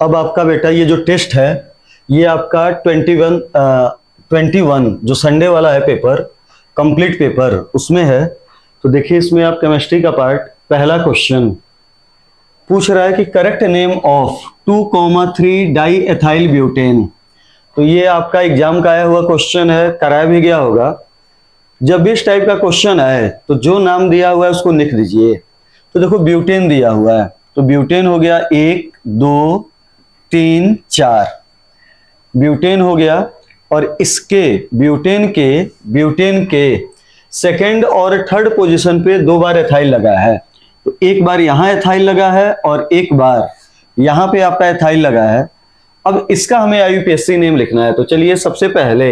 अब आपका बेटा ये जो टेस्ट है ये आपका 21 जो संडे वाला है पेपर, कंप्लीट पेपर उसमें है। तो देखिए इसमें आप केमिस्ट्री का पार्ट, पहला क्वेश्चन पूछ रहा है कि correct name of 2,3 di ethyl butane. तो ये आपका एग्जाम का आया हुआ क्वेश्चन है, कराया भी गया होगा। जब भी इस टाइप का क्वेश्चन आए तो जो नाम दिया हुआ है उसको लिख दीजिए। तो देखो ब्यूटेन दिया हुआ है, तो ब्यूटेन हो गया 1 2 3 4 ब्यूटेन हो गया। और इसके ब्यूटेन के सेकंड और थर्ड पोजीशन पे 2 बार एथाइल लगा है। तो एक बार यहां एथाइल लगा है और एक बार यहां पे आपका एथाइल लगा है। अब इसका हमें आईयूपीएसी नेम लिखना है। तो चलिए सबसे पहले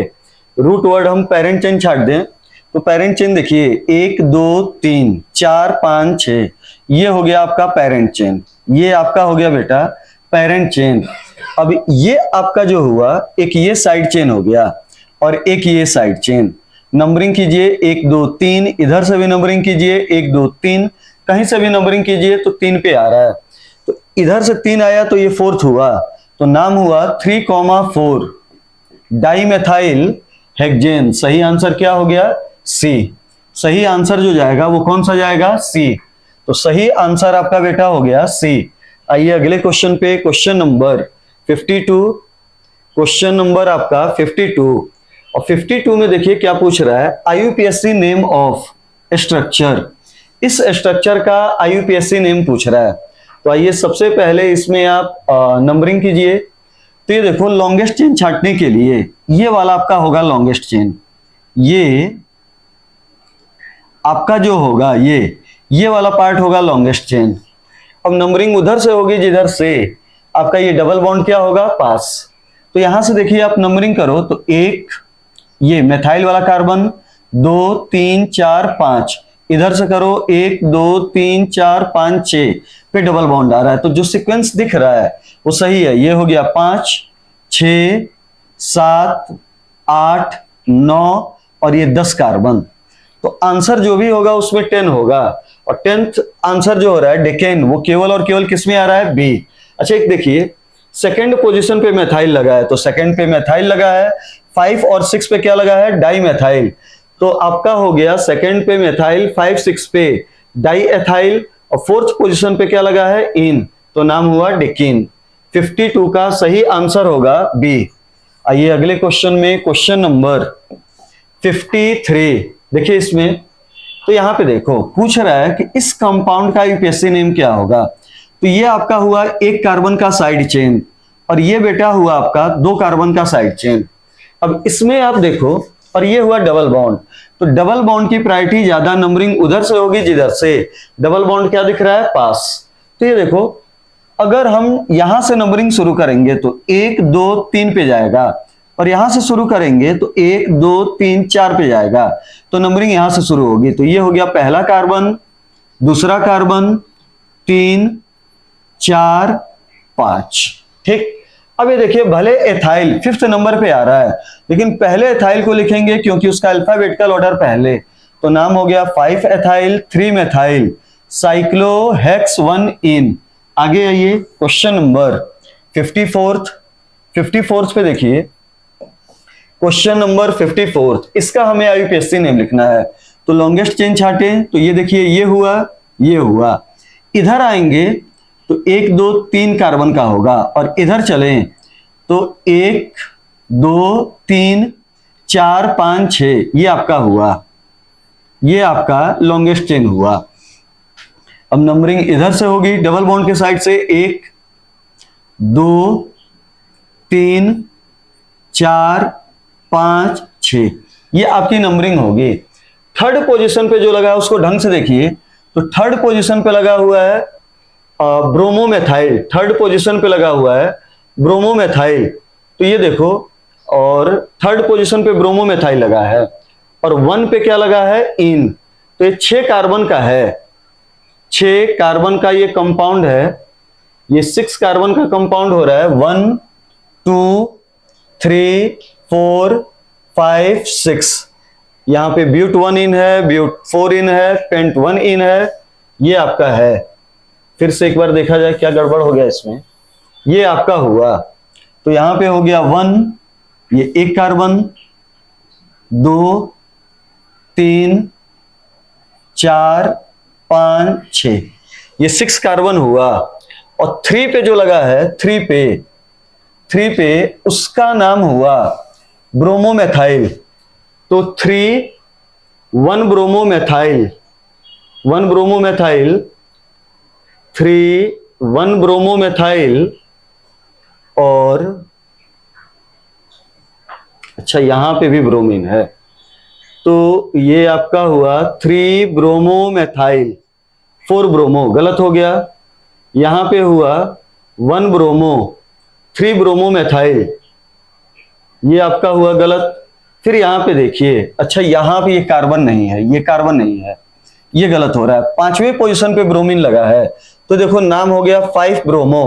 रूट वर्ड हम पेरेंट चेन छाट दें। तो पेरेंट चेन देखिए 1 2 3 4 5 6, ये हो गया आपका पेरेंट चेन, ये आपका हो गया बेटा पेरेंट चेन। अब ये आपका जो हुआ, एक ये साइड चेन हो गया और एक ये साइड चेन। नंबरिंग कीजिए 1 2 3, इधर से भी नंबरिंग कीजिए 1 2 3, कहीं से भी नंबरिंग कीजिए तो 3 पे आ रहा है। तो इधर से 3 आया तो ये फोर्थ हुआ, तो नाम हुआ 3,4 डाइमेथाइल हेक्सेन। सही आंसर क्या हो गया? सी। सही आंसर जो जाएगा वो कौन सा जाएगा? सी। तो सही आंसर आपका बेटा हो गया सी। आइए अगले क्वेश्चन पे, क्वेश्चन नंबर 52। क्वेश्चन नंबर आपका 52 और 52 में देखिए क्या पूछ रहा है, आईयूपीएसी नेम ऑफ स्ट्रक्चर। इस स्ट्रक्चर का आईयूपीएसी नेम पूछ रहा है। तो आइए सबसे पहले इसमें आप नंबरिंग कीजिए। तो ये देखो लॉन्गेस्ट चेन छांटने के लिए ये वाला आपका होगा लॉन्गेस्ट चेन, ये आपका जो होगा ये वाला पार्ट होगा लॉन्गेस्ट चेन। अब नंबरिंग उधर से होगी जिधर से आपका ये डबल बॉन्ड क्या होगा? पास। तो यहां से देखिए आप नंबरिंग करो तो 1 ये मेथाइल वाला कार्बन, 2 3 4 5, इधर से करो 1 2 3 4 5 6 पे डबल बॉन्ड आ रहा है। तो जो सीक्वेंस दिख रहा है वो सही है। ये हो गया 5 6 7 8 9 और ये 10 कार्बन। तो आंसर जो भी होगा उसमें 10 होगा। और 10th आंसर जो हो रहा है डेकेन, वो केवल और केवल किसमें आ रहा है? बी। अच्छा एक देखिए सेकंड पोजीशन पे मेथाइल लगा है, तो सेकंड पे मेथाइल लगा है। 5 और 6 पे क्या लगा है? Di methyl. तो आपका हो गया सेकंड पे मेथाइल, 5 6 पे डाई एथाइल और फोर्थ पोजीशन पे क्या लगा है? इन। तो नाम हुआ डेकिन। 52 का सही आंसर होगा बी। आइए अगले क्वेश्चन में, क्वेश्चन नंबर 53। देखिए इसमें तो यहां पे देखो पूछ रहा है कि इस कंपाउंड का यूपीएससी नेम क्या होगा। तो ये आपका हुआ 1 कार्बन का साइड चेन और ये बेटा हुआ आपका 2 कार्बन का साइड चेन। अब इसमें आप देखो, और ये हुआ डबल बॉन्ड। तो डबल बॉन्ड की प्रायोरिटी ज्यादा नंबरिंग उधर से होगी जिधर से डबल बॉन्ड क्या दिख रहा है? पास। तो ये देखो अगर हम यहां से नंबरिंग शुरू करेंगे तो 1 2 3 पे जाएगा और यहां से शुरू करेंगे तो 1 2 3 4 पे जाएगा। तो नंबरिंग यहां से शुरू होगी। तो ये हो गया पहला कार्बन, दूसरा कार्बन, 3 4 5। ठीक। अब ये देखिए भले एथाइल 5th नंबर पे आ रहा है लेकिन पहले एथाइल को लिखेंगे क्योंकि उसका अल्फाबेटिकल ऑर्डर पहले। तो नाम हो गया 5 एथाइल 3 मेथाइल साइक्लोहेक्स 1 इन। आगे आइए क्वेश्चन नंबर 54th पे देखिए, क्वेश्चन नंबर 54, इसका हमें आईयूपीएससी नेम लिखना है। तो लॉन्गेस्ट चेन छाटें तो ये देखिए ये हुआ। इधर आएंगे तो 1 2 3 कार्बन का होगा और इधर चलें तो 1 2 3 4 5 6, ये आपका हुआ, ये आपका लॉन्गेस्ट चेन हुआ। अब नंबरिंग इधर से होगी डबल बॉन्ड के साइड से 1 2 3 4 5 6, ये आपकी नंबरिंग होगी। थर्ड पोजीशन पे जो लगा है उसको ढंग से देखिए। तो थर्ड पोजीशन पे लगा हुआ है ब्रोमोमेथाइल, थर्ड पोजीशन पे लगा हुआ है ब्रोमोमेथाइल। तो ये देखो, और थर्ड पोजीशन पे ब्रोमोमेथाइल लगा है और 1 पे क्या लगा है? इन। तो ये 6 कार्बन का है, 6 कार्बन का ये कंपाउंड है। ये 6 कार्बन का कंपाउंड हो रहा है। 1 2 3 4 5 6। यहां पे ब्यूट 1 इन है, ब्यूट 4 इन है, पेंट 1 इन है, ये आपका है। फिर से एक बार देखा जाए क्या गड़बड़ हो गया इसमें। ये आपका हुआ। तो यहां पे हो गया 1, ये 1 कार्बन, 2, 3, 4, 5, 6, ये 6 कार्बन हुआ। और 3 पे जो लगा है, 3 पे उसका नाम हुआ ब्रोमोमेथाइल। तो 3 1 ब्रोमोमेथाइल, 1 ब्रोमोमेथाइल, 3 1 ब्रोमोमेथाइल। और अच्छा, यहां पे भी ब्रोमीन है, तो ये आपका हुआ 3 ब्रोमोमेथाइल, 4 ब्रोमो, गलत हो गया। यहां पे हुआ 1 ब्रोमो, 3 ब्रोमोमेथाइल, ये आपका हुआ गलत। फिर यहां पे देखिए, अच्छा यहां पे ये कार्बन नहीं है, ये कार्बन नहीं है, ये गलत हो रहा है। 5वें पोजीशन पे ब्रोमीन लगा है, तो देखो नाम हो गया 5 ब्रोमो।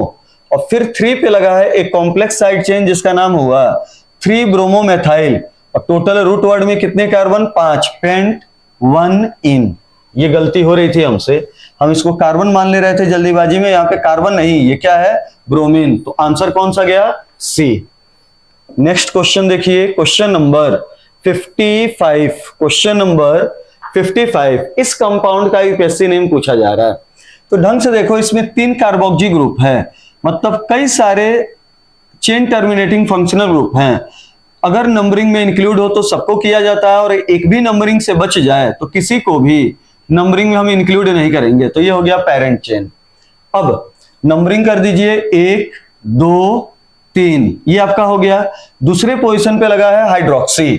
और फिर 3 पे लगा है एक कॉम्प्लेक्स साइड चेन जिसका नाम हुआ 3 ब्रोमोमेथाइल। और टोटल रूट वर्ड में कितने कार्बन? 5, पेंट 1 इन। ये गलती हो रही थी हमसे, हम इसको कार्बन मान ले रहे थे जल्दीबाजी में, यहाँ पे कार्बन नहीं, ये क्या है? ब्रोमीन। तो आंसर कौन सा गया? सी। नेक्स्ट क्वेश्चन देखिए, क्वेश्चन नंबर 55। क्वेश्चन नंबर 55, इस कंपाउंड का यूपीएससी नेम पूछा जा रहा है। तो ढंग से देखो, इसमें 3 कार्बोक्सी ग्रुप है, मतलब कई सारे चेन टर्मिनेटिंग फंक्शनल ग्रुप हैं। अगर नंबरिंग में इंक्लूड हो तो सबको किया जाता है, और एक भी नंबरिंग से बच जाए तो किसी को भी नंबरिंग में हम इंक्लूड नहीं करेंगे। तो ये हो गया पेरेंट चेन। अब नंबरिंग कर दीजिए, 1 2 3, ये आपका हो गया। दूसरे पोजीशन पे लगा है हाइड्रोक्सी,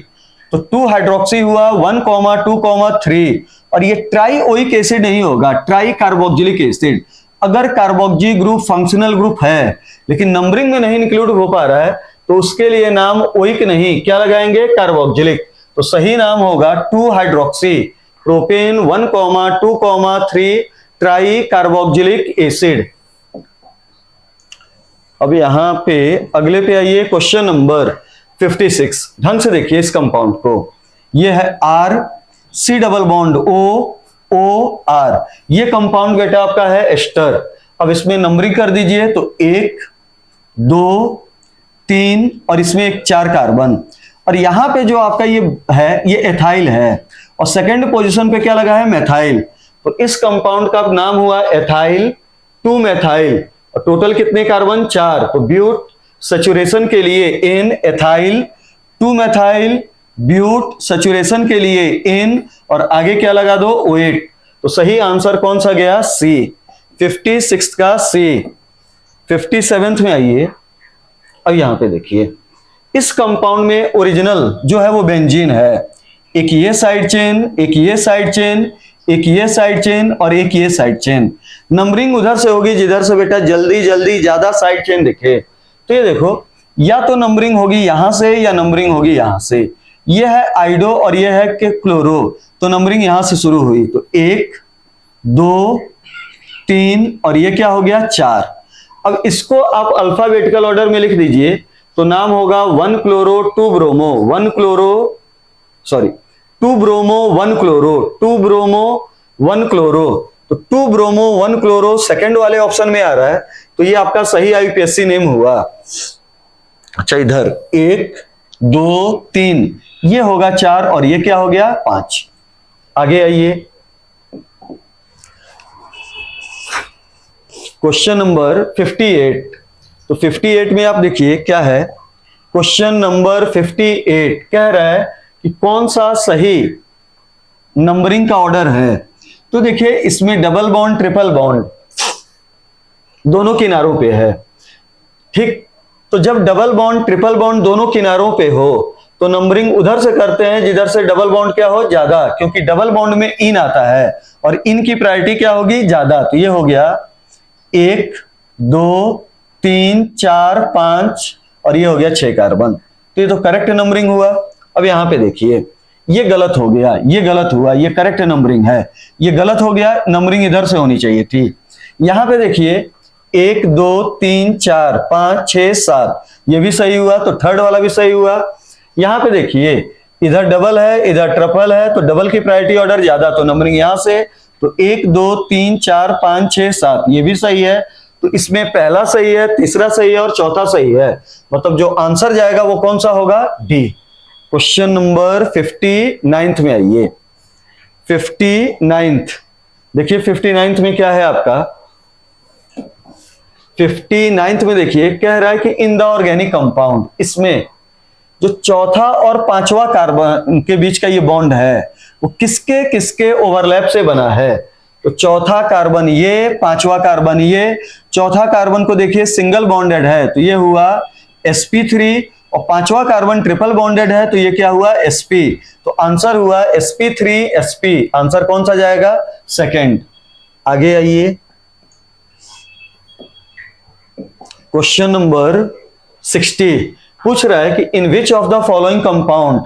तो 2 हाइड्रोक्सी हुआ, 1, 2, 3। और ये ट्राइओइक एसिड नहीं होगा, ट्राई कार्बोक्सिलिक एसिड। अगर कार्बोक्सी ग्रुप फंक्शनल ग्रुप है लेकिन नंबरिंग में नहीं इंक्लूड हो पा रहा है, तो उसके लिए नाम ओइक नहीं, क्या लगाएंगे? कार्बोक्सिलिक। तो सही नाम होगा 2 hydroxy propane 1, 2, 3 try carboxylic acid. अब यहां पे अगले पे आइए, क्वेश्चन नंबर 56। ढंग से देखिए इस कंपाउंड को, ये है R C double bond O R। ये कंपाउंड बेटा आपका है एस्टर। अब इसमें नंबरिंग कर दीजिए, तो 1 2 3 और इसमें एक 4 कार्बन। और यहां पे जो आपका ये है, ये एथाइल है, और सेकंड पोजीशन पे क्या लगा है? मेथाइल। तो इस कंपाउंड का नाम हुआ एथाइल 2 मेथाइल। और टोटल कितने कार्बन? 4। तो ब्यूट सैचुरेशन के लिए N, ethyl 2 methyl, but saturation के लिए N, और आगे क्या लगा दो? OH। तो सही आंसर कौन सा गया? C। 56 का C। 57th में आइए। अब यहां पे देखिए, इस कंपाउंड में ओरिजिनल जो है वो बेंजीन है। एक ये साइड चेन, एक ये साइड चेन, एक ये साइड चेन और एक ये साइड चेन। नंबरिंग उधर से होगी जिधर से बेटा जल्दी जल्दी ज्यादा साइड चेन दिखे। तो ये देखो, या तो नंबरिंग होगी यहां से या नंबरिंग होगी यहां से। ये है आइडो और ये है कि क्लोरो, तो नंबरिंग यहां से शुरू हुई। तो 1 2 3 और ये क्या हो गया? 4। अब इसको आप अल्फाबेटिकल ऑर्डर में लिख दीजिए, तो नाम होगा 1 chloro 2 bromo, 1 chloro, sorry 2 bromo 1 chloro, 2 bromo 1 chloro. तो 2 ब्रोमो 1 क्लोरो सेकंड वाले ऑप्शन में आ रहा है, तो ये आपका सही आईयूपीएससी नेम हुआ। अच्छा, इधर 1 2 3, ये होगा 4 और ये क्या हो गया? 5। आगे आइए, क्वेश्चन नंबर 58। तो 58 में आप देखिए क्या है। क्वेश्चन नंबर 58 कह रहा है कि कौन सा सही नंबरिंग का ऑर्डर है। तो देखिए, इसमें डबल बॉन्ड ट्रिपल बॉन्ड दोनों किनारों पे है, ठीक। तो जब डबल बॉन्ड ट्रिपल बॉन्ड दोनों किनारों पे हो तो नंबरिंग उधर से करते हैं जिधर से डबल बॉन्ड क्या हो? ज्यादा, क्योंकि डबल बॉन्ड में इन आता है और इन की प्रायोरिटी क्या होगी? ज्यादा। तो ये हो गया 1 2 3 4 5 और ये हो गया 6 कार्बन। तो ये तो करेक्ट नंबरिंग हुआ। अब यहां पे देखिए, ये गलत हो गया, ये गलत हुआ, ये करेक्ट नंबरिंग है, ये गलत हो गया, नंबरिंग इधर से होनी चाहिए थी। यहां पे देखिए 1 2 3 4 5 6 7, ये भी सही हुआ, तो थर्ड वाला भी सही हुआ। यहां पे देखिए, इधर डबल है इधर ट्रिपल है, तो डबल की प्रायोरिटी ऑर्डर ज्यादा, तो नंबरिंग यहां से। तो 1 2 3 4 5 6 7, ये भी सही है, तो इसमें पहला सही है, तीसरा सही है और चौथा सही है, मतलब जो आंसर जाएगा वो कौन सा होगा, डी। क्वेश्चन नंबर 59 में आइए। 59, देखिए 59 में क्या है आपका, 59 में देखिए कह रहा है कि इन द ऑर्गेनिक कंपाउंड, इसमें जो चौथा और पांचवा कार्बन के बीच का ये बॉन्ड है वो किसके किसके ओवरलैप से बना है। तो चौथा कार्बन ये, पांचवा कार्बन ये, चौथा कार्बन को देखिए सिंगल बॉन्डेड है तो ये हुआ sp3, और पांचवा कार्बन ट्रिपल बॉन्डेड है तो ये क्या हुआ, sp। तो आंसर हुआ sp3sp, आंसर कौन सा जाएगा, सेकंड। आगे आइए, क्वेश्चन नंबर 60 पूछ रहा है कि in which of the following compound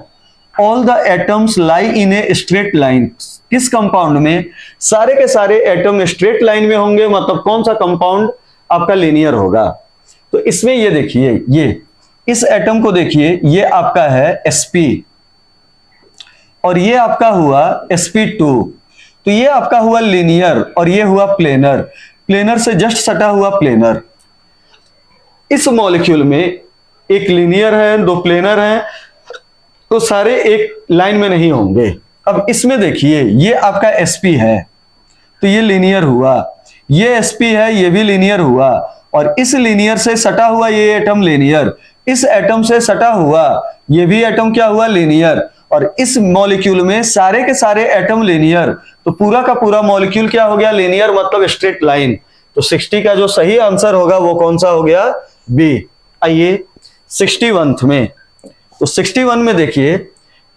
all the atoms lie in a straight line, किस कंपाउंड में सारे के सारे एटम स्ट्रेट लाइन में होंगे, मतलब कौन सा कंपाउंड आपका लीनियर होगा। तो इसमें ये देखिए, ये इस एटम को देखिए, ये आपका है sp और ये आपका हुआ sp2, तो ये आपका हुआ लीनियर और ये हुआ प्लेनर, प्लेनर से जस्ट सटा हुआ प्लेनर। इस मॉलिक्यूल में एक लीनियर है, दो प्लेनर हैं, तो सारे एक लाइन में नहीं होंगे। अब इसमें देखिए ये आपका sp है तो ये लीनियर हुआ, ये sp है ये भी लीनियर हुआ, और इस लीनियर से सटा हुआ ये एटम लीनियर, इस एटम से सटा हुआ ये भी एटम क्या हुआ, लीनियर, और इस मॉलिक्यूल में सारे के सारे एटम लीनियर, तो पूरा का पूरा मॉलिक्यूल क्या हो गया, लीनियर, मतलब स्ट्रेट लाइन। तो 60 का जो सही आंसर होगा वो कौन सा हो गया, बी। आइए 61 में, तो 61 में देखिए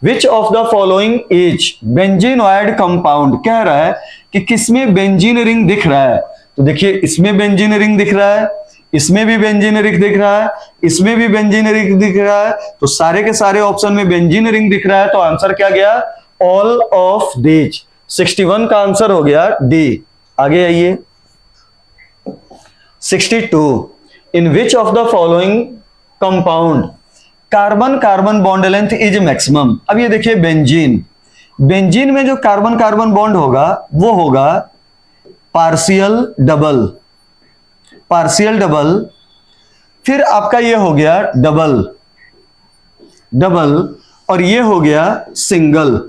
which of the following is benzenoid compound, कह रहा है कि किसमें बेंजीन रिंग दिख रहा है। तो देखिए इसमें बेंजीन रिंग दिख रहा है, इसमें भी बेंजीन रिंग दिख रहा है, इसमें भी बेंजीन रिंग दिख रहा है, तो सारे के सारे ऑप्शन में बेंजीन रिंग दिख रहा है, तो आंसर क्या गया, ऑल ऑफ दीज। 61 का आंसर हो गया डी। आगे आइए 62, in which of the following compound carbon carbon bond length is maximum. अब ये देखिए बेंजीन, बेंजीन में जो कार्बन कार्बन बॉन्ड होगा वो होगा पार्शियल डबल, पार्शियल डबल, फिर आपका ये हो गया डबल डबल, और ये हो गया सिंगल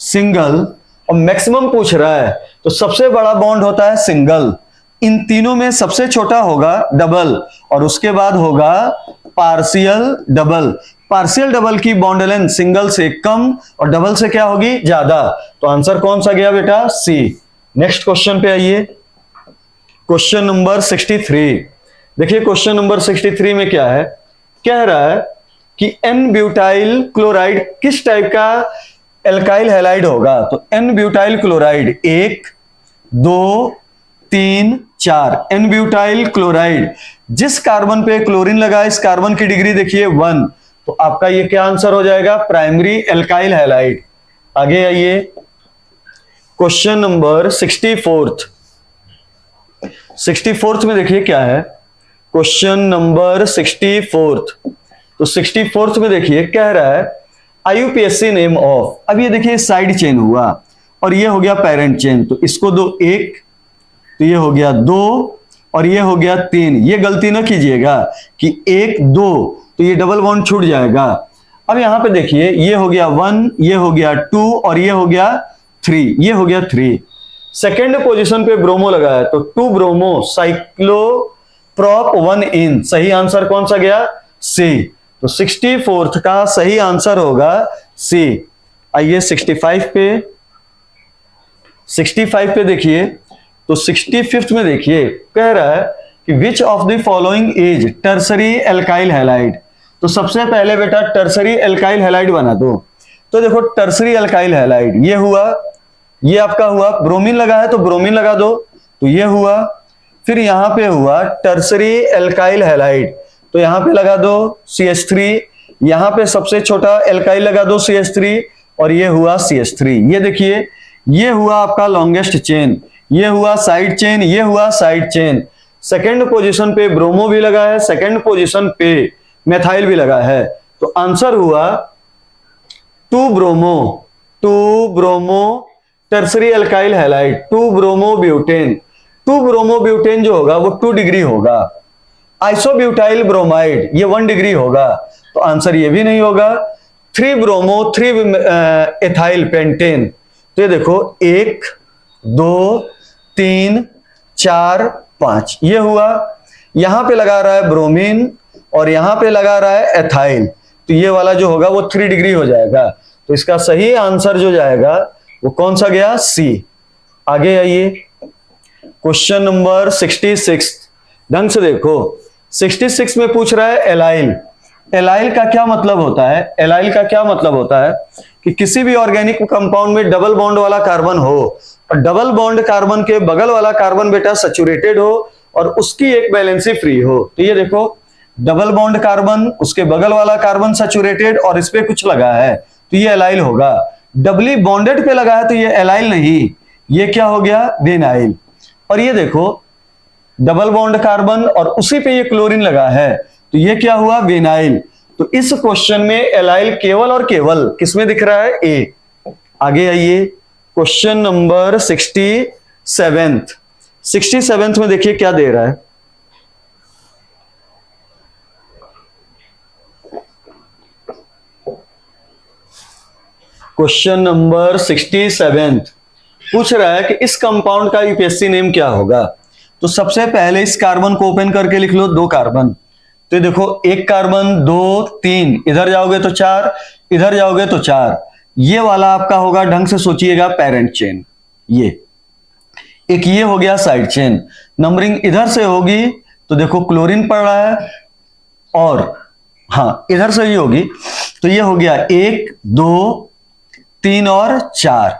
सिंगल, और मैक्सिमम पूछ रहा है तो सबसे बड़ा बॉन्ड होता है सिंगल, इन तीनों में सबसे छोटा होगा डबल, और उसके बाद होगा पार्शियल डबल। पार्शियल डबल की बॉन्ड लेंथ सिंगल से कम और डबल से क्या होगी, ज्यादा, तो आंसर कौन सा गया बेटा, सी। नेक्स्ट क्वेश्चन पे आइए, क्वेश्चन नंबर 63। देखिए क्वेश्चन नंबर 63 में क्या है, कह रहा है कि एन ब्यूटाइल क्लोराइड किस टाइप का एल्काइल हैलाइड होगा। तो N butyl chloride 1 2 3 4, N butyl chloride, जिस कार्बन पे क्लोरीन लगा इस कार्बन की डिग्री देखिए 1, तो आपका ये क्या आंसर हो जाएगा, प्राइमरी एल्काइल हैलाइड। आगे आइए क्वेश्चन नंबर 64th में देखिए क्या है, क्वेश्चन नंबर 64th, तो 64th में देखिए कह रहा है IUPAC नेम ऑफ। अब ये देखिए साइड चेन हुआ और ये हो गया पेरेंट चेन, तो इसको दो 1, तो ये हो गया 2 और ये हो गया 3। ये गलती ना कीजिएगा कि 1 2 तो ये डबल बॉन्ड छूट जाएगा। अब यहां पे देखिए ये हो गया 1, ये हो गया 2 और ये हो गया 3, ये हो गया 3। सेकेंड पोजीशन पे ब्रोमो लगा है तो 2 ब्रोमो साइक्लोप्रोप 1 इन, सही आंसर कौन सा गया, सी। तो 64th का सही आंसर होगा सी। आइए 65 पे देखिए, तो 65th में देखिए कह रहा है कि which of the following is tertiary alkyl halide. तो सबसे पहले बेटा टर्सरी एल्काइल हैलाइड बना दो। तो देखो टर्सरी एल्काइल हैलाइड ये हुआ, ये आपका हुआ, ब्रोमीन लगा है तो ब्रोमीन लगा दो, तो ये हुआ, फिर यहां पे हुआ टर्सरी एल्काइल हैलाइड, तो यहां पे लगा दो CH3, यहां पे सबसे छोटा एल्काइल लगा दो CH3 और ये हुआ CH3। ये देखिए ये हुआ आपका लॉन्गेस्ट चेन, ये हुआ साइड चेन, ये हुआ साइड चेन। सेकंड पोजीशन पे ब्रोमो भी लगा है, सेकंड पोजीशन पे मेथाइल भी लगा है, तो आंसर हुआ 2 bromo tertiary alkyl halide, 2 bromo butane, 2 bromobutane जो होगा वो 2 डिग्री होगा। आइसोब्यूटाइल ब्रोमाइड ये 1 डिग्री होगा, तो आंसर ये भी नहीं होगा। 3 ब्रोमो 3 एथाइल पेंटेन, तो ये देखो 1 2 3 4 5 ये हुआ। यहां पे लगा रहा है ब्रोमीन और यहां पे लगा रहा है एथाइल, तो ये वाला जो होगा वो 3 डिग्री हो जाएगा। तो इसका सही आंसर जो जाएगा वो कौन सा गया? सी। आगे आइए, क्वेश्चन नंबर 66 ढंग से देखो। 66 में पूछ रहा है एलाइल। एलाइल का क्या मतलब होता है? एलाइल का क्या मतलब होता है कि किसी भी ऑर्गेनिक कंपाउंड में डबल बॉन्ड वाला कार्बन हो और डबल बॉन्ड कार्बन के बगल वाला कार्बन बेटा सैचुरेटेड हो और उसकी एक वैलेंसी फ्री हो। तो ये देखो डबल बॉन्ड कार्बन, उसके बगल वाला कार्बन सैचुरेटेड और इस पे कुछ लगा है, तो ये एलाइल होगा। डबली बॉन्डेड पे लगा है तो ये एलाइल नहीं, ये क्या हो गया? विनाइल। और ये देखो डबल बॉन्ड कार्बन और उसी पे ये क्लोरीन लगा है, तो ये क्या हुआ? विनाइल। तो इस क्वेश्चन में एलाइल केवल और केवल किसमें दिख रहा है? ए। आगे आइए, क्वेश्चन नंबर 67 में देखिए क्या दे रहा है। क्वेश्चन नंबर 67 पूछ रहा है कि इस कंपाउंड का यूपीएससी नेम क्या होगा। तो सबसे पहले इस कार्बन को ओपन करके लिख लो, 2 कार्बन। तो देखो 1 कार्बन 2 3, इधर जाओगे तो 4, इधर जाओगे तो 4। ये वाला आपका होगा, ढंग से सोचिएगा, पेरेंट चेन। ये एक ये हो गया साइड चेन। नंबरिंग इधर से होगी तो देखो क्लोरीन पड़ रहा है और हाँ इधर से ही होगी, तो ये हो गया 1 2 3 और 4।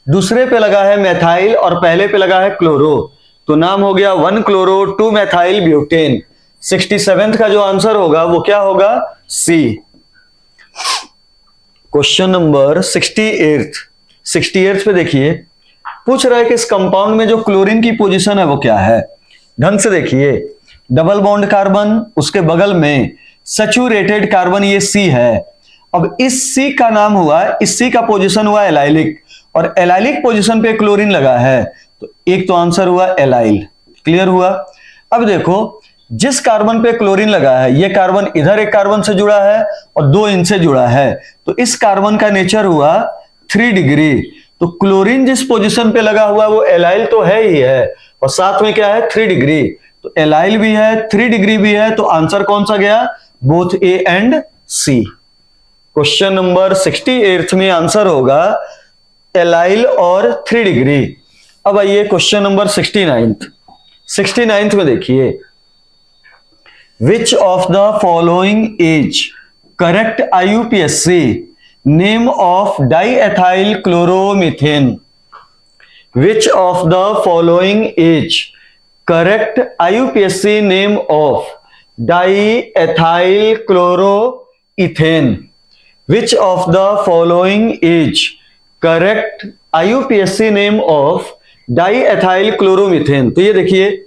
दूसरे पे लगा है मेथाइल और पहले पे लगा है क्लोरो, तो नाम हो गया 1 क्लोरो 2 मेथाइल ब्यूटेन। 67 का जो आंसर होगा वो क्या होगा? सी। क्वेश्चन नंबर 68 पे देखिए, पूछ रहा है कि इस कंपाउंड में जो क्लोरीन की पोजीशन है वो क्या है। ढंग से देखिए, डबल बॉन्ड कार्बन, उसके बगल में सैचुरेटेड कार्बन, ये सी है। अब इस सी का नाम हुआ, इस सी का पोजीशन हुआ एलाइलिक और एलाइलिक पोजीशन पे क्लोरीन लगा है, तो एक तो आंसर हुआ एलाइल। क्लियर हुआ? अब देखो जिस कार्बन पे क्लोरीन लगा है, ये कार्बन इधर एक कार्बन से जुड़ा है और 2 इनसे जुड़ा है, तो इस कार्बन का नेचर हुआ 3 डिग्री। तो क्लोरीन जिस पोजीशन पे लगा हुआ वो एलाइल तो है ही है और साथ में क्या है? 3 डिग्री। तो एलाइल भी है, 3 डिग्री भी है, तो आंसर कौन सा गया? Both A and C. Question number 68 में आंसर होगा एलाइल और 3 डिग्री। अब आइए क्वेश्चन नंबर 69 में देखिए, which of the following is correct IUPAC name of diethyl chloromethane. Which of the following is correct IUPAC name of diethyl chloroethane. Which of the following is correct IUPAC name of diethyl chloromethane? तो ये देखिए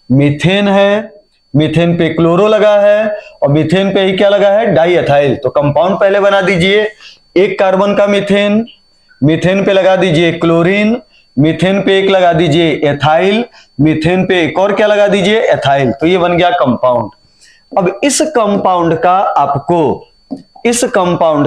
methane है, methane पे chloro लगा है और methane पे ही क्या लगा है? डाइएथाइल। तो कंपाउंड पहले बना दीजिए, 1 कार्बन का मीथेन, मीथेन पे लगा दीजिए क्लोरीन, मीथेन पे एक लगा दीजिए एथाइल, मीथेन पे एक और क्या लगा दीजिए? एथाइल। तो ये बन गया कंपाउंड। अब इस कंपाउंड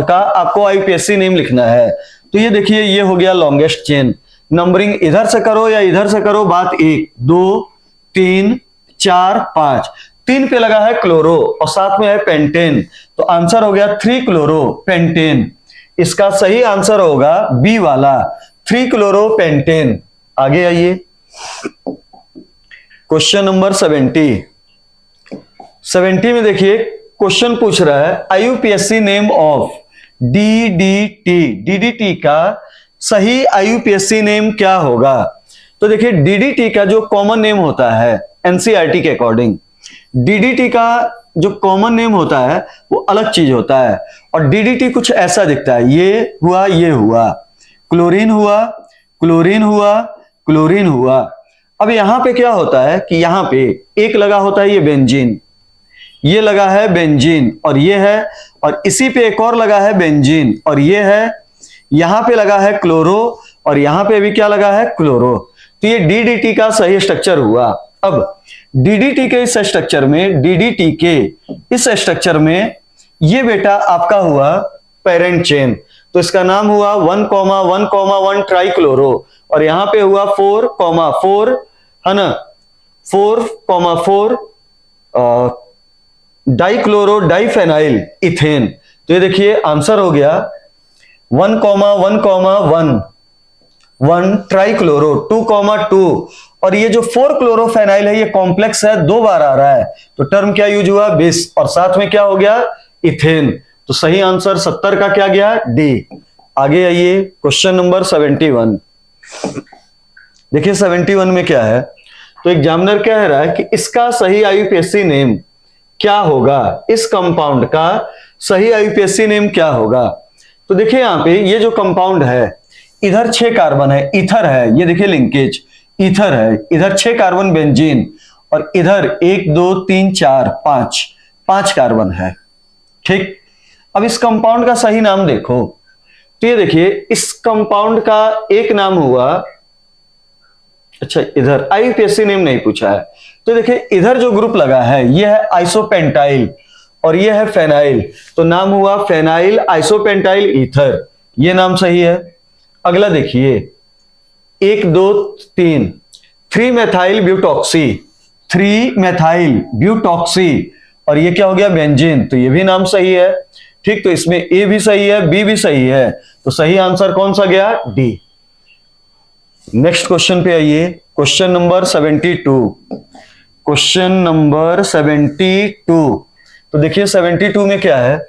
का आपको IUPAC नेम लिखना है। तो ये देखिए ये हो गया लॉन्गेस्ट चेन। नंबरिंग इधर से करो या इधर से करो, बात 1 2 3 4 5। 3 पे लगा है क्लोरो और साथ में है पेंटेन, तो आंसर हो गया 3 क्लोरो पेंटेन। इसका सही आंसर होगा बी वाला 3 क्लोरो पेंटेन। आगे आइए, क्वेश्चन नंबर 70 में देखिए क्वेश्चन पूछ रहा है IUPAC नेम ऑफ DDT का सही IUPAC नेम क्या होगा। तो देखिए DDT का जो कॉमन नेम होता है NCERT के अकॉर्डिंग, DDT का जो कॉमन नेम होता है वो अलग चीज होता है और DDT कुछ ऐसा दिखता है। ये हुआ क्लोरीन हुआ, क्लोरीन हुआ, क्लोरीन हुआ। अब यहां पे क्या होता है कि यहां पे एक लगा होता है ये बेंजीन, ये लगा है बेंजीन और ये है, और इसी पे एक और लगा है बेंजीन और ये है, यहां पे लगा है क्लोरो और यहां पे भी क्या लगा है? क्लोरो। तो ये DDT का सही स्ट्रक्चर हुआ। अब DDT के इस स्ट्रक्चर में, DDT के इस स्ट्रक्चर में ये बेटा आपका हुआ पेरेंट चेन, तो इसका नाम हुआ 1,1,1 ट्राइक्लोरो, और यहां पे हुआ 4,4 है ना, 4,4 डाइक्लोरो डाइफेनाइल इथेन। तो ये देखिए आंसर हो गया 1,1,1 ट्राइक्लोरो, 2,2, और ये जो 4 क्लोरोफेनाइल है ये कॉम्प्लेक्स है, 2 बार आ रहा है, तो टर्म क्या यूज हुआ, बिस, और साथ में क्या हो गया, इथेन। तो सही आंसर 70 का क्या गया, डी। आगे आइए क्वेश्चन नंबर 71। देखिए 71 में क्या है, तो एग्जामिनर कह रहा है कि इसका सही आईयूपीएसी नेम क्या होगा, इस कंपाउंड का सही आईयूपीएसी नेम क्या होगा। तो देखिए यहां पे ये जो कंपाउंड है, इधर 6 कार्बन है, ईथर है, ये देखिए लिंकेज ईथर है, इधर 6 कार्बन बेंजीन, और इधर 1 2 3 4 5 कार्बन है, ठीक। अब इस कंपाउंड का सही नाम देखो, तो ये देखिए इस कंपाउंड का एक नाम हुआ, अच्छा इधर आईयूपीएसी नेम नहीं पूछा है, तो देखिए इधर जो ग्रुप लगा है ये है आइसोपेंटाइल और ये है फेनाइल, तो नाम हुआ फेनाइल आइसोपेंटाइल ईथर, ये नाम सही है। अगला देखिए 1 2 3 3 मेथाइल ब्यूटॉक्सी, 3 मेथाइल ब्यूटॉक्सी, और ये क्या हो गया, बेंजीन, तो ये भी नाम सही है, ठीक। तो इसमें ए भी सही है, बी भी सही है, तो सही आंसर कौन सा गया, डी। नेक्स्ट क्वेश्चन पे आइए, क्वेश्चन नंबर 72। क्वेश्चन नंबर 72, तो देखिए 72 में क्या है,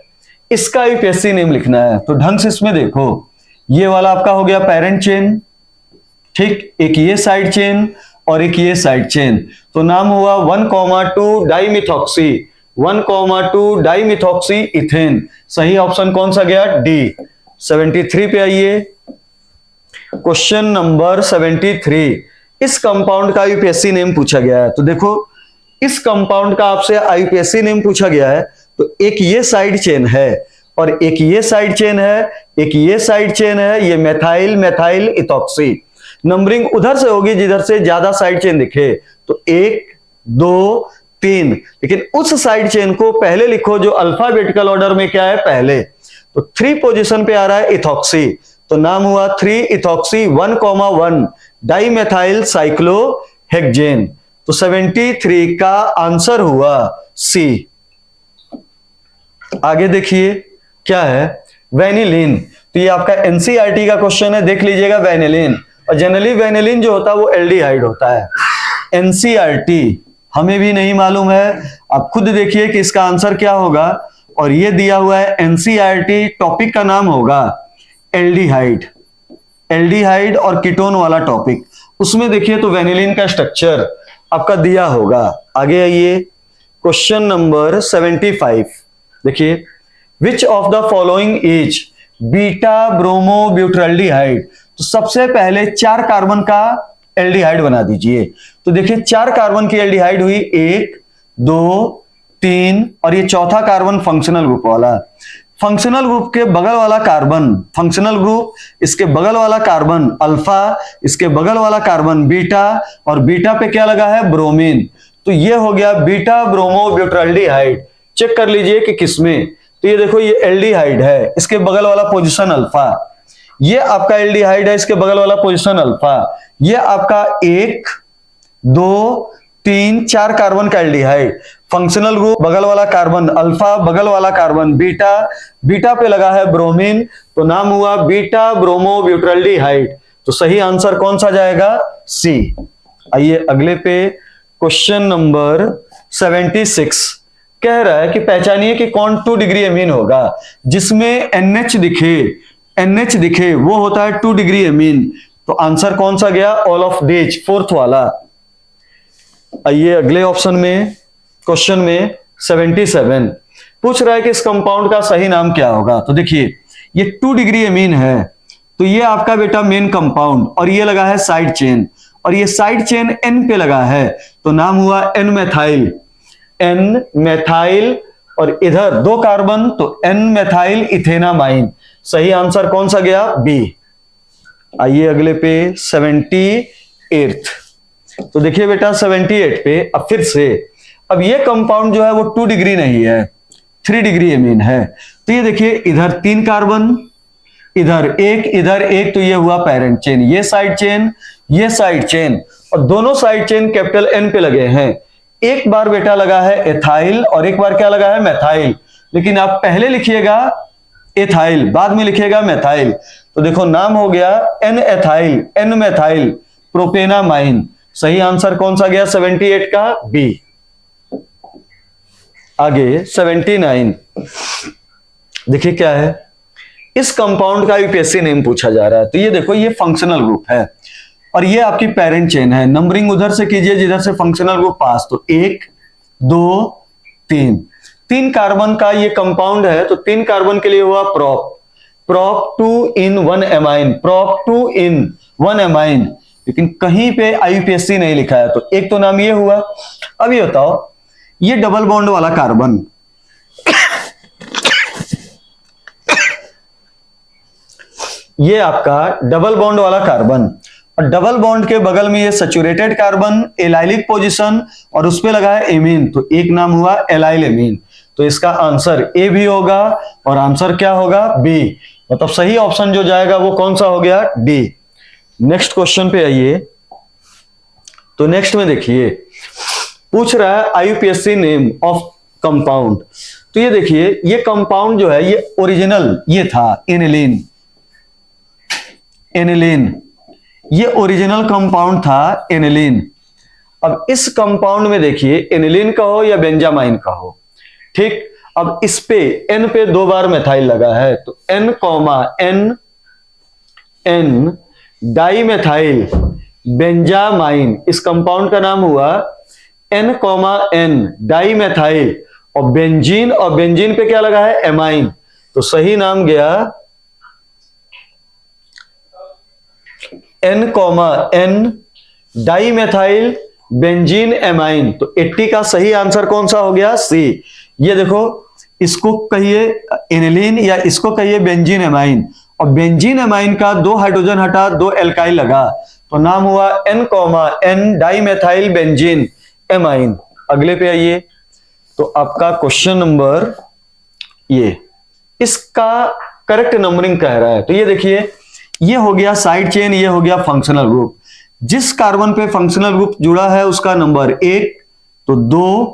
इसका आईयूपीएसी नेम लिखना है, तो ढंग से इसमें देखो, ये वाला आपका हो गया पेरेंट चेन, ठीक, एक ये साइड चेन और एक ये साइड चेन, तो नाम हुआ 1,2 डाइमिथॉक्सी, 1,2 डाइमिथॉक्सी इथेन, सही ऑप्शन कौन सा गया, डी। 73 पे आइए, क्वेश्चन नंबर 73, इस कंपाउंड का आईयूपीएसी नेम पूछा गया है, तो देखो इस कंपाउंड का आपसे आईयूपीएसी नेम पूछा गया है, तो एक ये साइड चेन है और एक ये साइड चेन है, एक ये साइड चेन है, ये मेथाइल मेथाइल इथॉक्सी, नंबरिंग उधर से होगी जिधर से ज्यादा साइड चेन दिखे, तो 1 2 3, लेकिन उस साइड चेन को पहले लिखो जो अल्फाबेटिकल ऑर्डर में क्या है, पहले, तो 3 पोजीशन पे आ रहा है इथॉक्सी, तो नाम हुआ 3 इथॉक्सी 1,1 डाइमेथाइल साइक्लोहेक्सेन, तो 73 का आंसर हुआ सी। आगे देखिए क्या है, वेनिलिन, तो ये आपका एनसीईआरटी का क्वेश्चन है, देख लीजिएगा वेनिलिन, और जनरली वेनिलिन जो होता है वो एल्डिहाइड होता है, एनसीईआरटी हमें भी नहीं मालूम है, आप खुद देखिए कि इसका आंसर क्या होगा, और ये दिया हुआ है एनसीईआरटी, टॉपिक का नाम होगा एल्डिहाइड, एल्डिहाइड और कीटोन वाला टॉपिक, उसमें देखिए तो वेनिलिन का स्ट्रक्चर आपका दिया होगा। आगे आइए क्वेश्चन नंबर 75, देखिए which of the following is beta bromo butaldehyde, तो सबसे पहले 4 कार्बन का एल्डिहाइड बना दीजिए, तो देखिए 4 कार्बन की एल्डिहाइड हुई, 1 2 3, और ये चौथा कार्बन फंक्शनल ग्रुप वाला, फंक्शनल ग्रुप के बगल वाला कार्बन, फंक्शनल ग्रुप, इसके बगल वाला कार्बन अल्फा, इसके बगल वाला कार्बन बीटा, और बीटा पे क्या लगा है, ब्रोमीन, तो ये हो गया बीटा ब्रोमो ब्यूटाल्डिहाइड। चेक कर लीजिए कि किसमें, तो ये देखो ये एल्डिहाइड है, इसके बगल वाला पोजीशन अल्फा, ये आपका एल्डिहाइड है, इसके बगल वाला पोजीशन अल्फा, ये आपका 1 2 3 4 कार्बन का एल्डिहाइड, फंक्शनल ग्रुप बगल वाला कार्बन अल्फा, बगल वाला कार्बन बीटा, बीटा पे लगा है ब्रोमीन, तो नाम हुआ बीटा ब्रोमो ब्यूटाल्डिहाइड, तो सही आंसर कौन सा जाएगा, सी। आइए अगले पे, क्वेश्चन नंबर 76 कह रहा है कि पहचानिए कि कौन 2 डिग्री एमीन होगा, जिसमें NH दिखे वो होता है 2 डिग्री एमीन, तो आंसर कौन सा गया, ऑल ऑफ दीज, 4th वाला। आइए अगले ऑप्शन में, क्वेश्चन में 77 पूछ रहा है कि इस कंपाउंड का सही नाम क्या होगा, तो देखिए ये 2 डिग्री एमीन है, तो ये आपका बेटा मेन कंपाउंड, और ये लगा है साइड चेन, और ये साइड चेन N पे लगा है, तो नाम हुआ N मेथाइल, N मेथाइल, और इधर 2 कार्बन, तो N मेथाइल इथेनामाइन, सही आंसर कौन सा गया, बी। आइए अगले पे 78 एर्थ। तो देखिए बेटा 78 पे अब फिर से, अब ये कंपाउंड जो है वो 2 डिग्री नहीं है, 3 डिग्री एमीन है। तो ये देखिए इधर 3 कार्बन, इधर एक, तो ये हुआ पेरेंट चेन, ये साइड चेन, ये साइड चेन, और दोनों साइड चेन कैपिटल एन पे लगे हैं। एक बार बेटा लगा है एथाइल और एक बार क्या लगा है मैथाइल, लेकिन आप पहले लिखिएगा एथाइल, बाद में लिखिएगा मैथाइल। तो देखो नाम हो गया N ethyl, N methyl propanamine. सही आंसर कौन सा गया 78 का? बी। आगे 79 देखिए क्या है, इस कंपाउंड का यूपीएससी नेम पूछा जा रहा है। तो ये देखो ये फंक्शनल ग्रुप है और ये आपकी पेरेंट चेन है। नंबरिंग उधर से कीजिए जिधर से फंक्शनल ग्रुप पास। तो 1 2 3, 3 कार्बन का ये कंपाउंड है, तो 3 कार्बन के लिए हुआ prop 2 in 1 amine, prop 2 in 1 amine, लेकिन कहीं पे आईयूपीएससी नहीं लिखा है। तो एक तो नाम ये हुआ। अब ये बताओ, ये डबल बॉन्ड वाला कार्बन, ये आपका डबल बॉन्ड वाला कार्बन, और डबल बॉन्ड के बगल में ये सैचुरेटेड कार्बन एलाइलिक पोजीशन और उस पे लगा है एमीन, तो एक नाम हुआ एलाइल एमीन। तो इसका आंसर ए भी होगा और आंसर क्या होगा? बी। मतलब सही ऑप्शन जो जाएगा वो कौन सा हो गया? डी। नेक्स्ट क्वेश्चन पे आइए। तो नेक्स्ट में देखिए पूछ रहा है आईयूपीएससी नेम ऑफ कंपाउंड। तो ये देखिए ये कंपाउंड जो है ये ओरिजिनल ये था एनिलीन, एनिलीन, ये ओरिजिनल कंपाउंड था एनिलीन। अब इस कंपाउंड में देखिए एनिलीन कहो या बेंजामाइन कहो, ठीक। अब इस पे एन पे 2 बार मेथाइल लगा है, तो N comma N, N di methyl benzamine, इस कंपाउंड का नाम हुआ N comma N di methyl, और बेंजीन, और बेंजीन पे क्या लगा है? एमाइन। तो सही नाम गया N comma N di methyl benzene amine. तो 80 का सही आंसर कौन सा हो गया? सी। ये देखो इसको कहिए एनिलीन या इसको कहिए बेंजीन एमाइन, और बेंजीन एमाइन का 2 हाइड्रोजन हटा 2 एल्काइल लगा, तो नाम हुआ N comma N di methyl benzene amine. अगले पे आइए। तो आपका क्वेश्चन नंबर ये, इसका करेक्ट नंबरिंग कह रहा है। तो ये देखिए ये हो गया साइड चेन, ये हो गया फंक्शनल ग्रुप। जिस कार्बन पे फंक्शनल ग्रुप जुड़ा है उसका नंबर 1, तो 2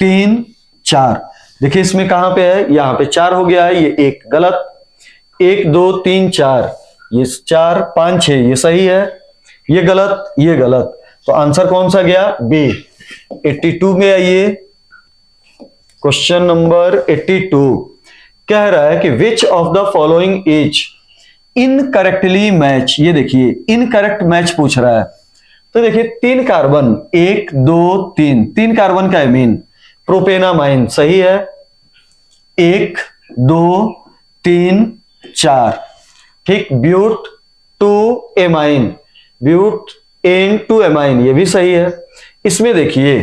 3 4। देखिए इसमें कहां पे है? यहां पे 4 हो गया है, ये 1 गलत, 1 2 3 4, ये 4 5 6, ये सही है, ये गलत, ये गलत। तो आंसर कौन सा गया? बी। 82 में आइए। क्वेश्चन नंबर 82 कह रहा है कि which of the following is incorrectly match. ये देखिए इनकरेक्ट मैच पूछ रहा है। तो देखिए 3 कार्बन, 1 2 3, 3 कार्बन का एमीन प्रोपेनामाइन सही है, 1 2 3 4, ठीक। But 2 amine, but N 2 amine, ये भी सही है। इसमें देखिए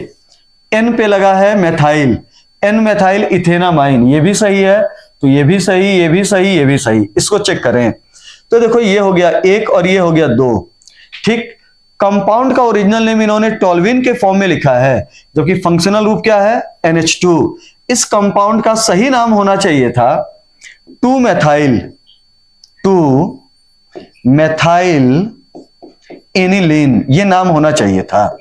एन पे लगा है मेथाइल, एन मेथाइल इथेनामाइन, ये भी सही है। तो ये भी सही, ये भी सही, ये भी सही। इसको चेक करें। तो देखो ये हो गया 1 और ये हो गया 2, ठीक। कंपाउंड का ओरिजिनल नेम इन्होंने टोल्यूइन के फॉर्म में लिखा है, जबकि फंक्शनल रूप क्या है? NH2। इस कंपाउंड का सही नाम होना चाहिए था 2 मेथाइल एनिलीन, ये नाम होना चाहिए था,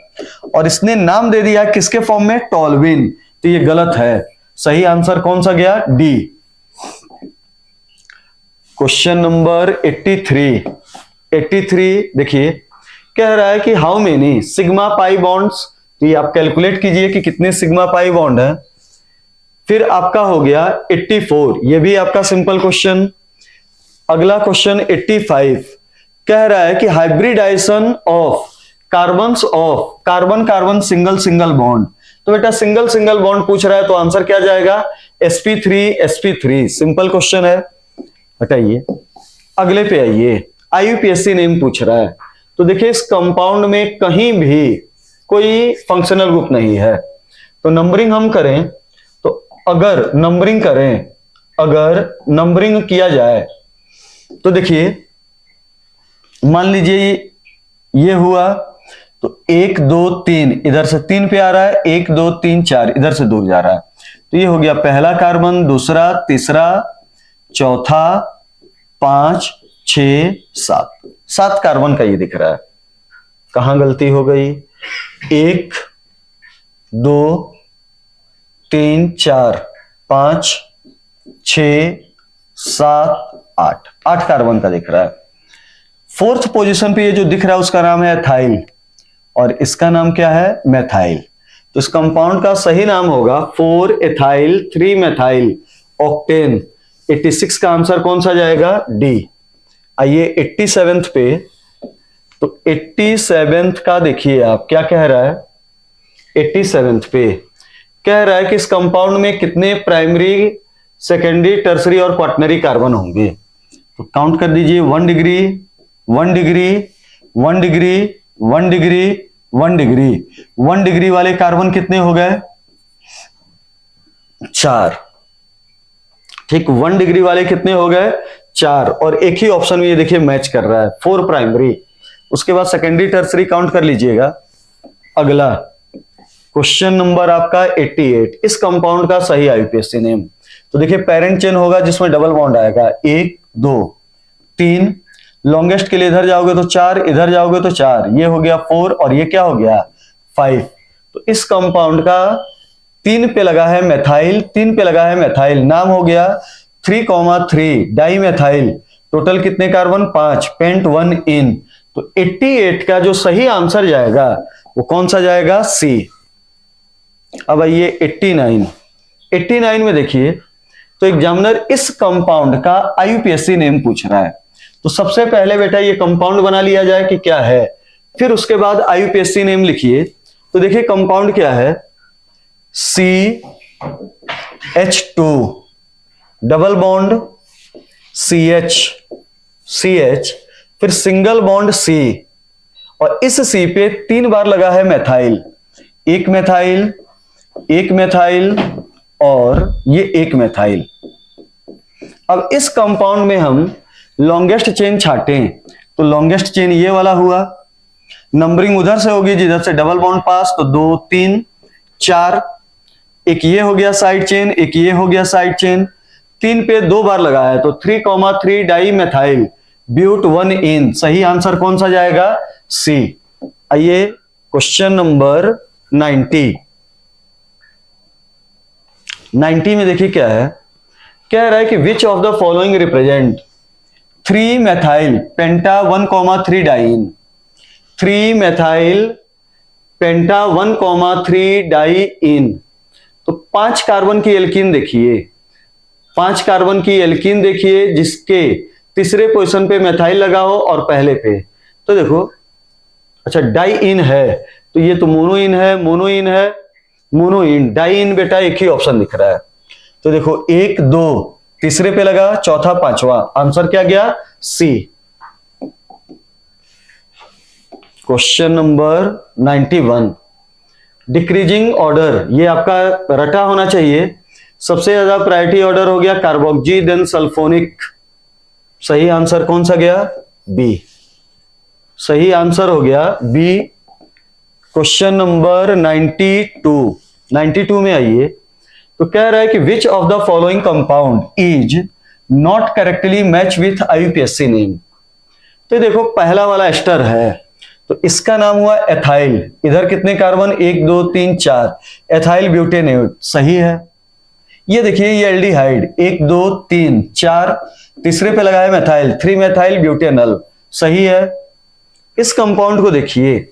और इसने नाम दे दिया किसके फॉर्म में? टोल्यूइन। तो ये गलत है। सही आंसर कौन सा गया? डी। क्वेश्चन नंबर 83 देखिए कह रहा है कि how many sigma pi bonds. तो ये आप कैलकुलेट कीजिए कि कितने सिग्मा पाई बॉन्ड है। फिर आपका हो गया 84, ये भी आपका सिंपल क्वेश्चन। अगला क्वेश्चन 85 कह रहा है कि hybridisation of carbon carbon single bond. तो बेटा सिंगल बॉन्ड पूछ रहा है, तो आंसर क्या जाएगा? sp3 सिंपल क्वेश्चन है, हटाइए। अगले पे आइए। आईयूपीएससी नेम पूछ रहा है। तो देखिए इस कंपाउंड में कहीं भी कोई फंक्शनल ग्रुप नहीं है। तो नंबरिंग हम करें, तो अगर नंबरिंग किया जाए तो देखिए मान लीजिए ये हुआ, 1 2 3 इधर से 3 पे आ रहा है, 1 2 3 4 इधर से दूर जा रहा है। तो ये हो गया पहला कार्बन, दूसरा, तीसरा, चौथा, 5 6 7, 7 कार्बन का ये दिख रहा है। कहां गलती हो गई? 1 2 3 4 5 6 7 8, 8 कार्बन का दिख रहा है। फोर्थ पोजीशन पे ये जो दिख रहा है उसका नाम है एथाइल और इसका नाम क्या है? मेथाइल। तो इस कंपाउंड का सही नाम होगा 4 एथाइल 3 मेथाइल ऑक्टेन। 86 का आंसर कौन सा जाएगा? डी। आइए 87th पे, तो 87th का देखिए आप क्या कह रहा है। 87th पे कह रहा है कि इस कंपाउंड में कितने प्राइमरी, सेकेंडरी, टर्सरी और क्वाटरनरी कार्बन होंगे। तो काउंट कर दीजिए। 1 degree 1 degree 1 degree 1 degree 1 degree. 1 degree वाले कार्बन कितने हो गए? 4। ठीक, 1 डिग्री वाले कितने हो गए? 4। और एक ही ऑप्शन में ये देखिए मैच कर रहा है, 4 प्राइमरी। उसके बाद सेकेंडरी, टर्सरी काउंट कर लीजिएगा। अगला क्वेश्चन नंबर आपका 88, इस कंपाउंड का सही आईयूपीएसी नेम। तो देखिए पेरेंट चेन होगा जिसमें डबल बॉन्ड आएगा, 1 2 3। लॉन्गेस्ट के लिए इधर जाओगे तो 4, इधर जाओगे तो 4, ये हो गया 4 और ये क्या हो गया? 5। तो इस कंपाउंड का 3 पे लगा है मेथाइल, 3 पे लगा है मेथाइल, नाम हो गया 3,3 डाई मेथाइल। टोटल कितने कार्बन? 5, पेंट 1 इन। तो 88 का जो सही आंसर जाएगा वो कौन सा जाएगा? सी। अब आइए 89 में देखिए, तो एग्जामिनर इस कंपाउंड का आईयूपीएसी नेम पूछ रहा है। तो सबसे पहले बेटा ये कंपाउंड बना लिया जाए कि क्या है, फिर उसके बाद आईयूपीएसी नेम लिखिए। तो देखिए कंपाउंड क्या है? CH2 डबल बॉन्ड CH, फिर सिंगल बॉन्ड C और इस C पे 3 बार लगा है मेथाइल, एक मेथाइल, एक मेथाइल और ये एक मेथाइल। अब इस कंपाउंड में हम लॉन्गेस्ट चेन छाटें तो लॉन्गेस्ट चेन ये वाला हुआ। नंबरिंग उधर से होगी जिधर से डबल बॉन्ड पास, तो 2 3 4। एक ये हो गया साइड चेन, एक ये हो गया साइड चेन। 3 पे 2 बार लगाया है तो 3,3 डाई मेथाइल ब्यूट 1 इन। सही आंसर कौन सा जाएगा? सी। आइए क्वेश्चन नंबर 90 में देखिए क्या है। कह रहा है कि which of the following represent 3 methyl penta 1,3 diene. 3 methyl penta 1,3 diene. तो 5 कार्बन की एल्कीन देखिए, 5 कार्बन की एल्कीन देखिए जिसके तीसरे पोजीशन पे मेथाइल लगा हो और पहले पे। तो देखो, अच्छा डाई इन है तो ये तो मोनोइन है, मोनोइन है, मोनोइन। डाई इन बेटा एक ही ऑप्शन दिख रहा है। तो देखो 1 2 तीसरे पे लगा, चौथा, पांचवा, आंसर क्या गया? सी। क्वेश्चन नंबर 91, डिक्रीजिंग ऑर्डर, ये आपका रटा होना चाहिए। सबसे ज्यादा प्रायोरिटी ऑर्डर हो गया कार्बोक्सी देन सल्फोनिक। सही आंसर कौन सा गया? बी। सही आंसर हो गया बी। क्वेश्चन नंबर 92 में आइए। तो कह रहा है कि which of the following compound is not correctly match with IUPAC name. तो देखो पहला वाला एस्टर है तो इसका नाम हुआ एथाइल। इधर कितने कार्बन? 1 2 3 4, एथाइल ब्यूटेनेट। सही है। ये देखिए ये एल्डिहाइड 1 2 3 4, तीसरे पे लगा है मेथाइल, 3 मेथाइल ब्यूटेनल। सही है। इस कंपाउंड को देखिए,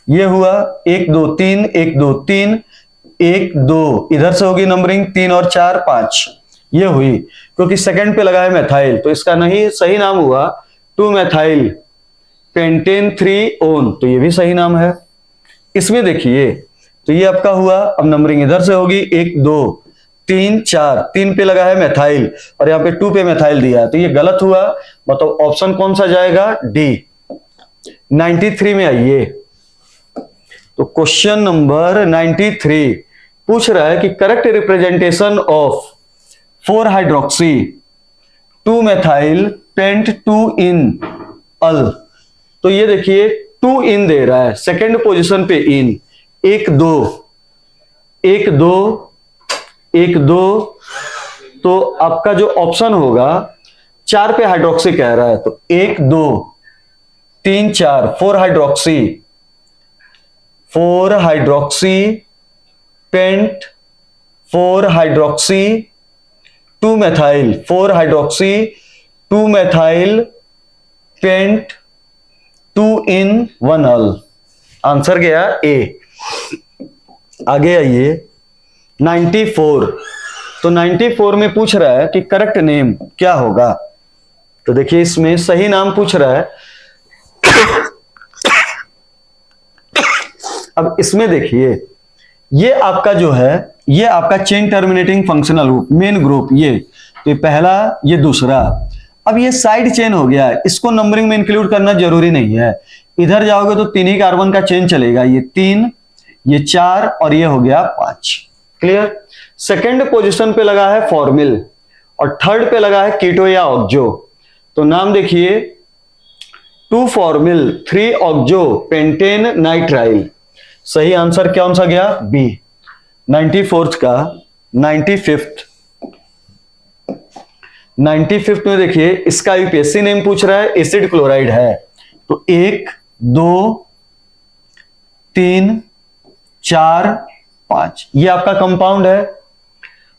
ये हुआ 1 2 3 1 2 3 1 2, इधर से होगी नंबरिंग 3 और 4 5, ये हुई क्योंकि सेकंड पे लगा है मेथाइल। तो इसका नहीं सही नाम हुआ 2 मेथाइल पेंटेन 3 ओन। तो ये भी सही नाम है। इसमें देखिए तो ये आपका हुआ, अब नंबरिंग इधर से होगी 1 2 3 4, 3 पे लगा है मेथाइल और यहाँ पे 2 पे मेथाइल दिया, तो ये गलत हुआ। मतलब ऑप्शन कौन सा जाएगा? डी। 93 में आइए। तो क्वेश्चन नंबर 93 पूछ रहा है कि correct representation of 4 hydroxy 2 methyl pent 2 en al. तो ये देखिए टू इन दे रहा है, सेकंड पोजीशन पे इन, एक दो, एक दो, एक दो, तो आपका जो ऑप्शन होगा 4 पे हाइड्रोक्सी कह रहा है, तो 1 2 3 4, 4 hydroxy, 4 hydroxy pent, 4 hydroxy 2 methyl, 4 hydroxy 2 methyl pent 2 en 1 al. Answer गया ए। आगे आइए 94। तो 94 में पूछ रहा है कि करेक्ट नेम क्या होगा। तो देखिए इसमें सही नाम पूछ रहा है। अब इसमें देखिए ये आपका जो है, ये आपका chain terminating functional group, main group, ये तो ये पहला, ये दूसरा। अब ये साइड चेन हो गया है, इसको नंबरिंग में इंक्लूड करना जरूरी नहीं है। इधर जाओगे तो 3 ही कार्बन का चेन चलेगा, ये 3, ये 4 और ये हो गया 5। क्लियर। सेकंड पोजीशन पे लगा है फॉर्मिल और थर्ड पे लगा है कीटो या ऑक्जो। तो नाम देखिए 2 फॉर्मिल 3 ऑक्जो पेंटेन नाइट्राइल। सही आंसर कौन सा गया? बी। 94th का 95th में देखिए इसका यूपीएससी नेम पूछ रहा है, एसिड क्लोराइड है। तो 1 2 3 4 5 ये आपका कंपाउंड है।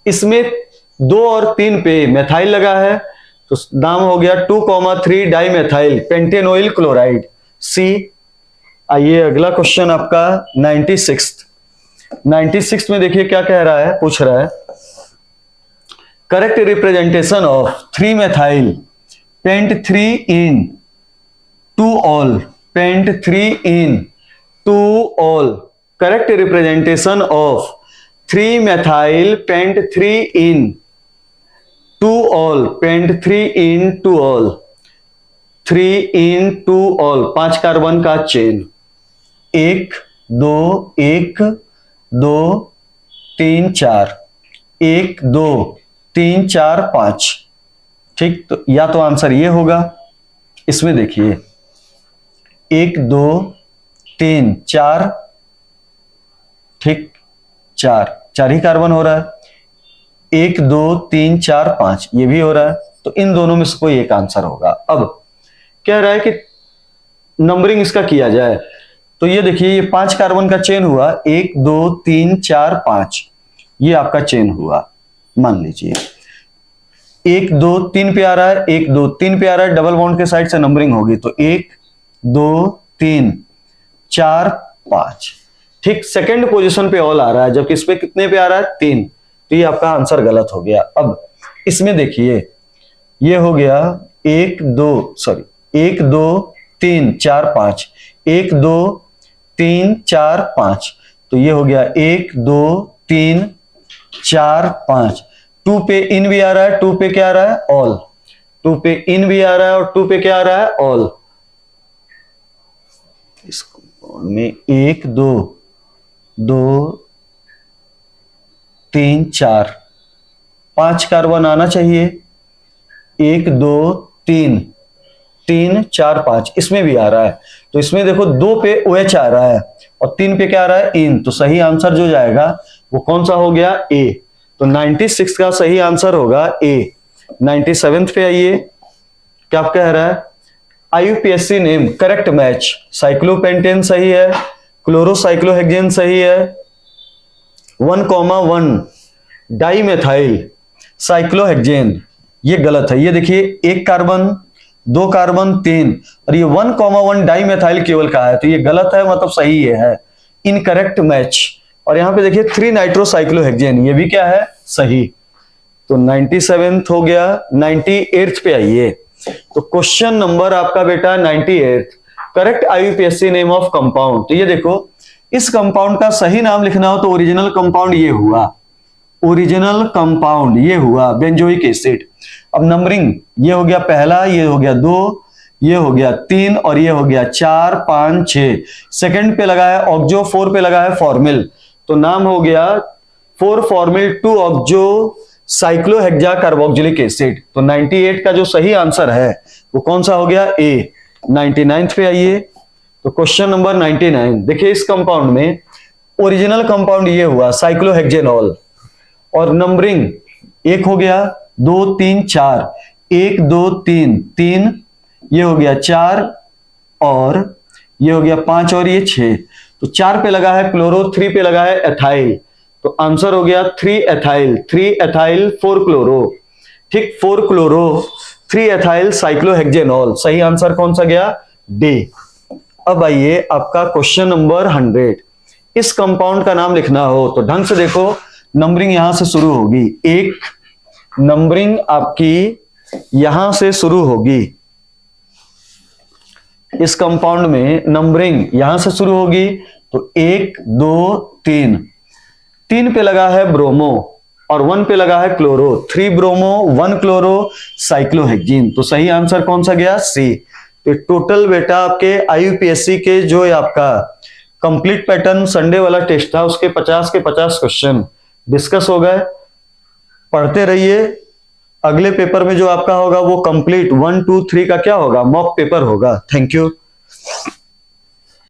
इसमें 2 और 3 पे मेथाइल लगा है, तो नाम हो गया 2,3 डाई मेथाइल पेंटेनोइल क्लोराइड, सी। आइए अगला क्वेश्चन आपका 96 में देखिए क्या कह रहा है, पूछ रहा है correct representation of 3 methyl pent 3 en 2 ol, pent 3 en 2 ol, correct representation of 3 methyl pent 3 in 2 all, pent 3 in 2 all, 3 in 2 all, 5 carbon का चेन, 1 2 1 2 3 4, 1 2 3 4 5। ठीक, तो या तो आंसर ये होगा। इसमें देखिए 1 2 3 4, ठीक, 4 ही कार्बन हो रहा है। 1 2 3 4 5 ये भी हो रहा है, तो इन दोनों में से कोई एक आंसर होगा। अब कह रहा है कि नंबरिंग इसका किया जाए, तो ये देखिए ये 5 कार्बन का चेन हुआ, 1 2 3 4 5 ये आपका चेन हुआ। मान लीजिए 1 2 3 पे आ रहा है, 1 2 3 पे आ रहा है, डबल बॉन्ड के साइड से नंबरिंग होगी, तो 1 2 3 4 5। ठीक, सेकंड पोजीशन पे ऑल आ रहा है, जबकि इस पे कितने पे आ रहा है? 3, तो ये आपका आंसर गलत हो गया। अब इसमें देखिए ये हो गया 1 2 3 4 5, 1 2 3 4 5, तो ये हो गया 1 2 3 4 5। 2 पे इन भी आ रहा है, 2 पे क्या आ रहा है? ऑल। 2 पे इन भी आ रहा है और 2 पे क्या आ रहा है? ऑल। इसको में 1 2 2 3 4 5 कार्बन आना चाहिए, 1 2 3 3 4 5 इसमें भी आ रहा है, तो इसमें देखो 2 पे OH आ रहा है और 3 पे क्या आ रहा है? इन। तो सही आंसर जो जाएगा वो कौन सा हो गया? ए। तो 96 का सही आंसर होगा ए। 97 पे आइए, क्या आप कह रहा है? IUPAC name correct match, cyclopentane सही है, क्लोरोसाइक्लोहेक्सेन सही है, 1,1 डाईमेथाइल साइक्लोहेक्सेन ये गलत है। ये देखिए 1 कार्बन 2 कार्बन 3 और ये 1,1 डाईमेथाइल केवल का है, तो ये गलत है, मतलब सही ये है, इनकरेक्ट मैच। और यहां पे देखिए 3 नाइट्रोसाइक्लोहेक्सेन ये भी क्या है? सही। तो 97 हो गया। 98 पे आइए, तो क्वेश्चन नंबर आपका बेटा 98, correct IUPAC name of compound. तो ये देखो इस कंपाउंड का सही नाम लिखना हो तो ओरिजिनल कंपाउंड ये हुआ, ओरिजिनल कंपाउंड ये हुआ बेंजोइक एसिड। अब नंबरिंग ये हो गया पहला, ये हो गया 2, ये हो गया 3 और ये हो गया 4 5 6। सेकंड पे लगा है ऑक्जो, 4 पे लगा है फॉर्मिल, तो नाम हो गया 4 फॉर्मिल 2 ऑक्जो साइक्लोहेक्सा कार्बोक्सिलिक एसिड। तो 98 का जो सही आंसर है वो कौन सा हो गया? ए। 99 पे आइए, तो क्वेश्चन नंबर 99, देखिए इस कंपाउंड में ओरिजिनल कंपाउंड ये हुआ साइक्लोहेक्सेनॉल, और नंबरिंग एक हो गया, 2 3 4, 1 2 3 3, ये हो गया 4, और ये हो गया 5, और ये 6। तो 4 पे लगा है क्लोरो, 3 पे लगा है एथाइल, तो आंसर हो गया 3 एथाइल, 3 एथाइल 4 क्लोरो। ठीक, 4 क्लोरो 3 एथाइल साइक्लोहेक्सेनॉल, सही आंसर कौन सा गया? डी। अब आइए आपका क्वेश्चन नंबर 100, इस कंपाउंड का नाम लिखना हो तो ढंग से देखो, नंबरिंग यहां से शुरू होगी, एक नंबरिंग आपकी यहां से शुरू होगी, इस कंपाउंड में नंबरिंग यहां से शुरू होगी, तो 1 2 3, 3 पे लगा है ब्रोमो और 1 पे लगा है क्लोरो, 3 ब्रोमो 1 क्लोरो साइक्लोहेक्सीन, तो सही आंसर कौन सा गया? सी। तो टोटल बेटा आपके आईयूपीएससी के जो आपका कंप्लीट पैटर्न संडे वाला टेस्ट था उसके 50 के 50 क्वेश्चन डिस्कस हो गए। पढ़ते रहिए, अगले पेपर में जो आपका होगा वो कंप्लीट 1 2 3 का क्या होगा? मॉक पेपर होगा। Thank you.